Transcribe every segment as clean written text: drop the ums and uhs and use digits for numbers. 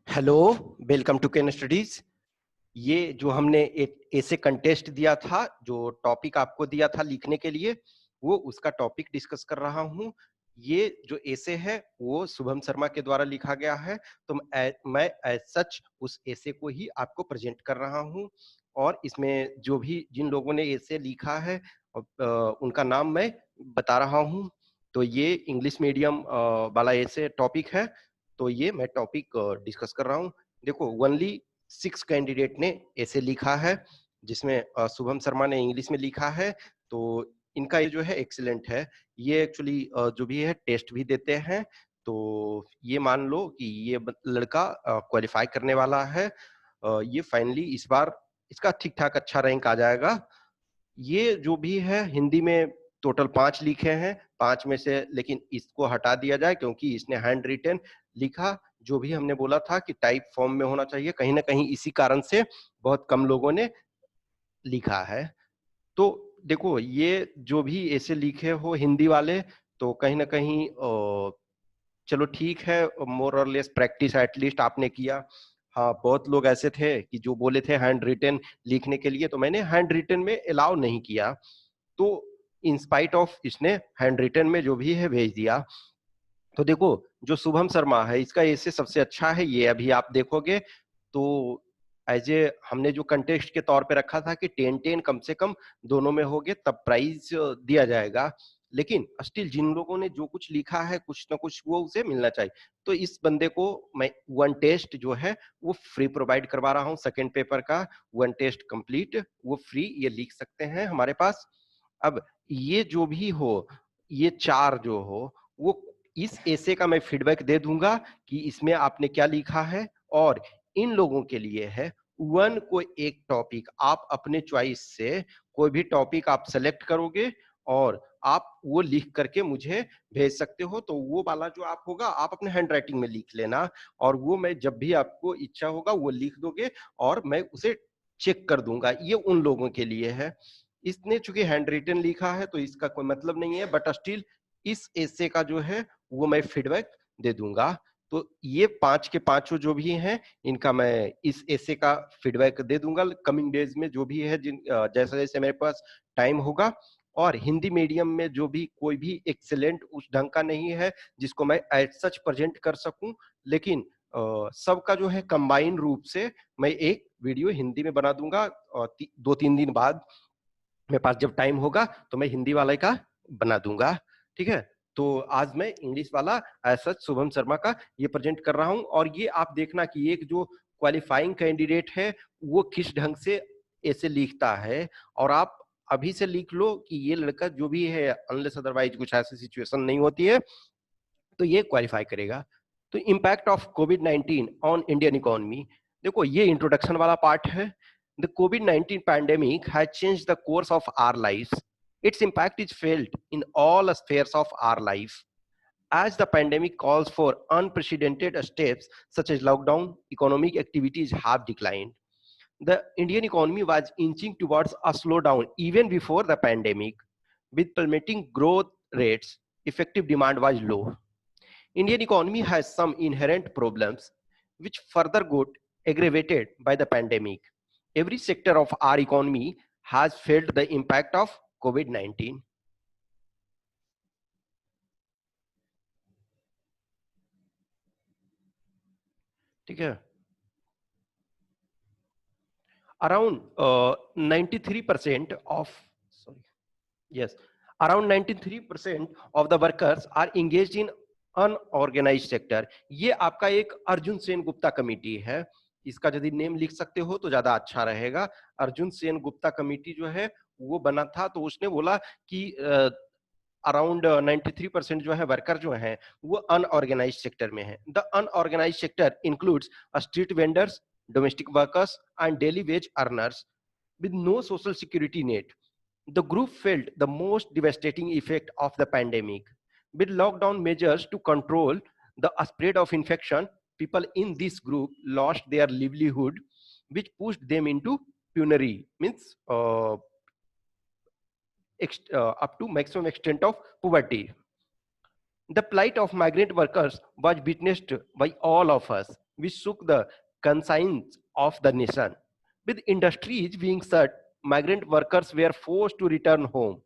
Hello, welcome to can studies. ये जो हमने एक ऐसे कंटेस्ट दिया था, जो टॉपिक आपको दिया था लिखने के लिए, वो उसका टॉपिक डिस्कस कर रहा हूँ। ये जो ऐसे है वो शुभम शर्मा के द्वारा लिखा गया है, तो मैं एज सच उस ऐसे को ही आपको प्रेजेंट कर रहा हूँ। और इसमें जो भी जिन लोगों ने ऐसे लिखा है उनका नाम मैं बता रहा हूँ। तो ये इंग्लिश मीडियम वाला ऐसे टॉपिक है, तो ये मैं टॉपिक डिस्कस कर रहा हूँ। देखो, ओनली 6 कैंडिडेट ने ऐसे लिखा है, जिसमें शुभम शर्मा ने इंग्लिश में लिखा है। तो इनका ये जो है एक्सीलेंट है। ये एक्चुअली जो भी है टेस्ट भी देते हैं। तो ये मान लो कि ये लड़का क्वालिफाई करने वाला है। ये फाइनली इस बार इसका ठीक ठाक अच्छा रैंक आ जाएगा। ये जो भी है हिंदी में टोटल 5 लिखे हैं, 5 में से लेकिन इसको हटा दिया जाए क्योंकि इसने हैंड रिटन लिखा। जो भी हमने बोला था कि टाइप फॉर्म में होना चाहिए, कहीं ना कहीं इसी कारण से बहुत कम लोगों ने लिखा है। तो देखो, ये जो भी ऐसे लिखे हो हिंदी वाले, तो कहीं ना कहीं चलो ठीक है, मोर और लेस प्रैक्टिस एटलीस्ट आपने किया। हाँ, बहुत लोग ऐसे थे कि जो बोले थे हैंड रिटन लिखने के लिए, तो मैंने हैंड रिटन में अलाउ नहीं किया। तो इन स्पाइट ऑफ इसने हैंड रिटन में जो भी है भेज दिया। तो देखो, जो शुभम शर्मा है इसका ऐसे सबसे अच्छा है। ये अभी आप देखोगे तो एज ए हमने जो कंटेस्ट के तौर पे रखा था कि 10-10 कम से कम दोनों में होगे तब प्राइज दिया जाएगा। लेकिन स्टिल जिन लोगों ने जो कुछ लिखा है कुछ ना कुछ वो उसे मिलना चाहिए। तो इस बंदे को मैं वन टेस्ट जो है वो फ्री प्रोवाइड करवा रहा हूँ। सेकेंड पेपर का वन टेस्ट कंप्लीट वो फ्री ये लिख सकते हैं हमारे पास। अब ये जो भी हो, ये 4 जो हो, वो इस ऐसे का मैं फीडबैक दे दूंगा कि इसमें आपने क्या लिखा है। और इन लोगों के लिए है वन को एक टॉपिक आप अपने चॉइस से कोई भी टॉपिक आप सेलेक्ट करोगे और आप वो लिख करके मुझे भेज सकते हो। तो वो वाला जो आप होगा आप अपने हैंड राइटिंग में लिख लेना, और वो मैं जब भी आपको इच्छा होगा वो लिख दोगे और मैं उसे चेक कर दूंगा। ये उन लोगों के लिए है। इसने चूंकि हैंड रिटन लिखा है तो इसका कोई मतलब नहीं है, बट स्टिल इस ऐसे का जो है वो मैं फीडबैक दे दूंगा। तो ये 5 के 5 जो भी हैं इनका मैं इस ऐसे का फीडबैक दे दूंगा कमिंग डेज में, जो भी है जैसे जैसे मेरे पास टाइम होगा। और हिंदी मीडियम में जो भी कोई भी एक्सेलेंट उस ढंग का नहीं है जिसको मैं एज सच प्रेजेंट कर सकूं, लेकिन सबका जो है कंबाइन रूप से मैं एक वीडियो हिंदी में बना दूंगा। 2-3 दिन बाद मेरे पास जब टाइम होगा तो मैं हिंदी वाले का बना दूंगा। ठीक है, तो आज मैं इंग्लिश वाला ऐसा शुभम शर्मा का ये प्रेजेंट कर रहा हूं। और ये आप देखना कि एक जो क्वालिफाइंग कैंडिडेट है वो किस ढंग से ऐसे लिखता है। और आप अभी से लिख लो कि ये लड़का जो भी है, अनलेस अदरवाइज कुछ ऐसी सिचुएशन नहीं होती है, तो ये क्वालिफाई करेगा। तो इम्पैक्ट ऑफ कोविड-19 ऑन इंडियन इकोनॉमी, देखो ये इंट्रोडक्शन वाला पार्ट है। द कोविड-19 pandemic has changed the course of our lifes. Its impact is felt in all spheres of our life. As the pandemic calls for unprecedented steps such as lockdown, economic activities have declined. The Indian economy was inching towards a slowdown even before the pandemic. With plummeting growth rates, effective demand was low. Indian economy has some inherent problems which further got aggravated by the pandemic. Every sector of our economy has felt the impact of COVID-19. ठीक है, around 93% of sorry yes around 93% of the workers are engaged in unorganised sector. ये आपका एक Arjun Sen Gupta committee है। इसका यदि name लिख सकते हो तो ज्यादा अच्छा रहेगा। अर्जुन सेन गुप्ता कमेटी जो है वो बना था, तो उसने बोला कि अराउंड 93% जो है वर्कर जो है वो अनऑर्गेनाइज्ड सेक्टर में है। The unorganised sector includes street vendors, domestic workers and daily wage earners with no social security net. The group felt the most devastating effect of the pandemic. With lockdown measures to control the spread of infection, people in this group lost their livelihood, which pushed them into penury, means up to maximum extent of poverty. The plight of migrant workers was witnessed by all of us. which shook the conscience of the nation. With industries being shut, migrant workers were forced to return home.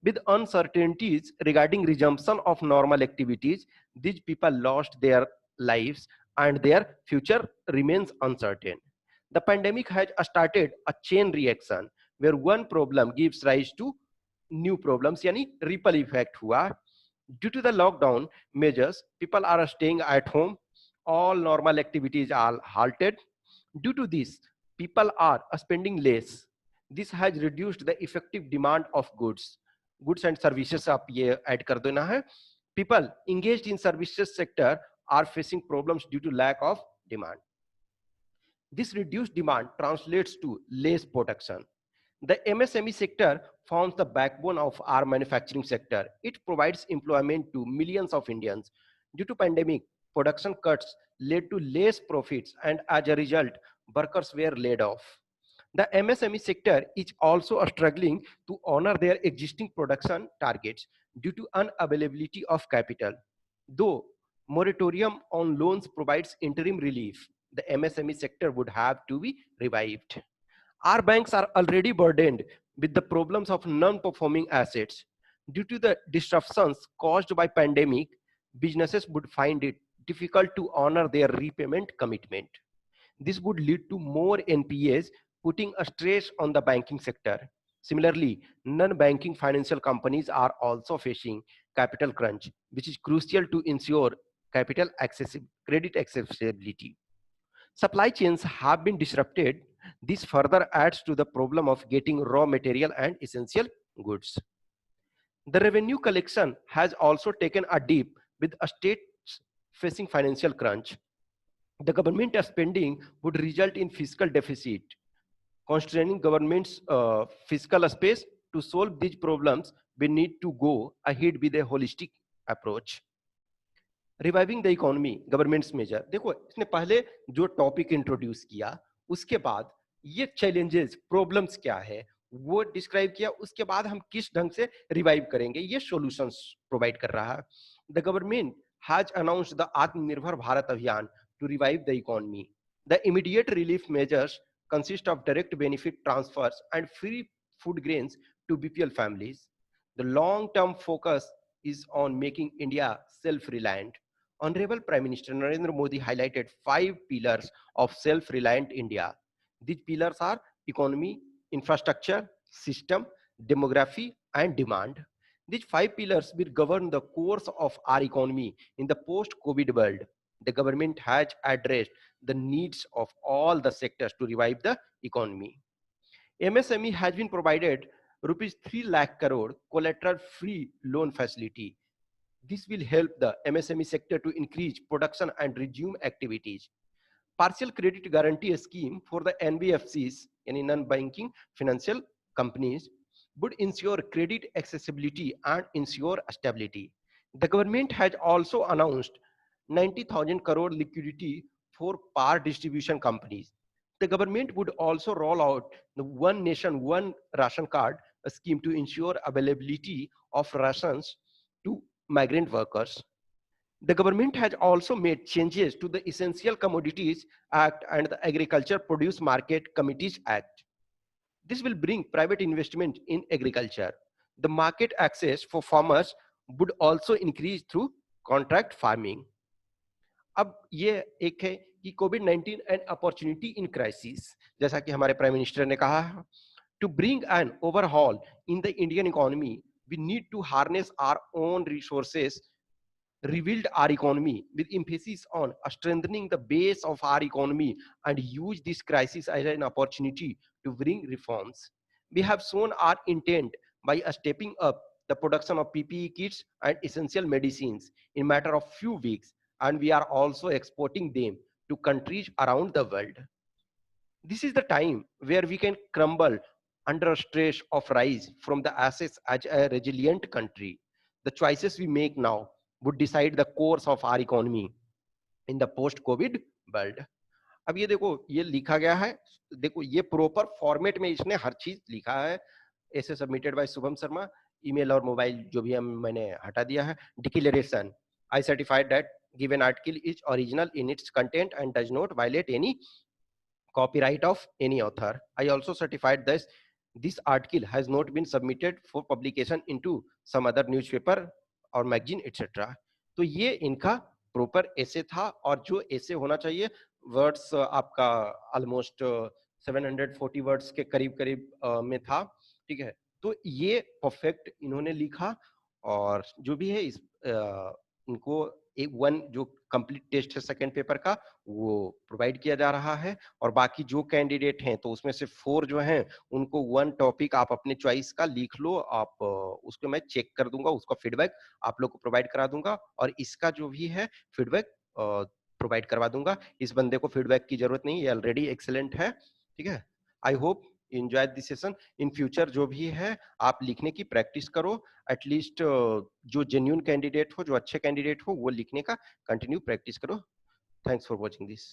With uncertainties regarding resumption of normal activities, these people lost their lives and their future remains uncertain. The pandemic has started a chain reaction where one problem gives rise to new problems, यानी ripple effect हुआ. Due to the lockdown measures, people are staying at home. All normal activities are halted. Due to this, people are spending less. This has reduced the effective demand of goods and services. आप ये add कर देना है. People engaged in services sector are facing problems due to lack of demand. This reduced demand translates to less production. The MSME sector forms the backbone of our manufacturing sector. It provides employment to millions of Indians. Due to pandemic, production cuts led to less profits, and as a result, workers were laid off. The MSME sector is also struggling to honor their existing production targets due to unavailability of capital. Though moratorium on loans provides interim relief, the MSME sector would have to be revived. Our banks are already burdened with the problems of non-performing assets. Due to the disruptions caused by pandemic, businesses would find it difficult to honor their repayment commitment. This would lead to more NPAs, putting a stress on the banking sector. Similarly, non-banking financial companies are also facing capital crunch, which is crucial to ensure credit accessibility. Supply chains have been disrupted. This further adds to the problem of getting raw material and essential goods. The revenue collection has also taken a dip with states facing financial crunch. The government spending would result in fiscal deficit. Constraining government's fiscal space to solve these problems, we need to go ahead with a holistic approach. Reviving the economy government's measure. देखो इसने पहले जो topic introduce किया उसके बाद ये challenges problems क्या है वो डिस्क्राइब किया. उसके बाद हम किस ढंग से रिवाइव करेंगे ये सॉल्यूशंस प्रोवाइड कर रहा है. The government has announced the Atmanirbhar Bharat Abhiyan to revive the economy. The immediate relief measures consist of direct benefit transfers and free food grains to BPL families. The long-term focus is on making India self-reliant. Honorable Prime Minister Narendra Modi highlighted 5 pillars of self-reliant India. These pillars are economy, infrastructure, system, demography, and demand. These 5 pillars will govern the course of our economy in the post-COVID world. The government has addressed the needs of all the sectors to revive the economy. MSME has been provided rupees 3 lakh crore collateral free loan facility. This will help the MSME sector to increase production and resume activities. Partial credit guarantee scheme for the NBFCs, any non-banking financial companies, would ensure credit accessibility and ensure stability. The government has also announced 90,000 crore liquidity for power distribution companies. The government would also roll out the One Nation, One Ration Card scheme to ensure availability of rations to migrant workers. The government has also made changes to the Essential Commodities Act and the Agriculture Produce Market Committees Act. This will bring private investment in agriculture. The market access for farmers would also increase through contract farming. अब ये एक है कि कोविड-19 and opportunity in crisis. जैसा कि हमारे prime minister ने कहा है, to bring an overhaul in the Indian economy we need to harness our own resources, rebuild our economy with emphasis on strengthening the base of our economy and use this crisis as an opportunity to bring reforms. We have shown our intent by stepping up the production of PPE kits and essential medicines in a matter of few weeks, and we are also exporting them to countries around the world. This is the time where we can crumble under stress of rise from the ashes as a resilient country. The choices we make now would decide the course of our economy in the post-COVID world. अब ये देखो ये लिखा गया है, देखो ये proper format में इसने हर चीज लिखा है. ऐसे submitted by Shubham Sharma. Email और मोबाइल जो भी मैंने हटा दिया है. Declaration, I certified that given article is original in its content and does not violate any copyright of any author. I also certified that this article has not been submitted for publication into some other newspaper or magazine etc. तो ये इनका proper ऐसे था, और जो ऐसे होना चाहिए वर्ड्स आपका ऑलमोस्ट 740 वर्ड्स के करीब करीब में था, ठीक है। तो ये परफेक्ट इन्होंने लिखा, और जो भी है इस इनको एक वन जो कंप्लीट टेस्ट है सेकंड पेपर का वो प्रोवाइड किया जा रहा है, और बाकी जो कैंडिडेट हैं तो उसमें से 4 जो हैं उनको वन टॉपिक आप अपने चॉइस का लिख लो, आप उसको मैं चेक कर दूंगा, उसका फीडबैक आप लोग को प्रोवाइड करा दूंगा, और इसका जो भी है फीडबैक प्रोवाइड करवा दूंगा। इस बंदे को फीडबैक की जरूरत नहीं, ये ऑलरेडी एक्सेलेंट है, ठीक है। I hope enjoy this session. In future जो भी है आप लिखने की प्रैक्टिस करो, एटलीस्ट जो जेन्युइन कैंडिडेट हो, जो अच्छे कैंडिडेट हो, वो लिखने का कंटिन्यू प्रैक्टिस करो। Thanks for watching this.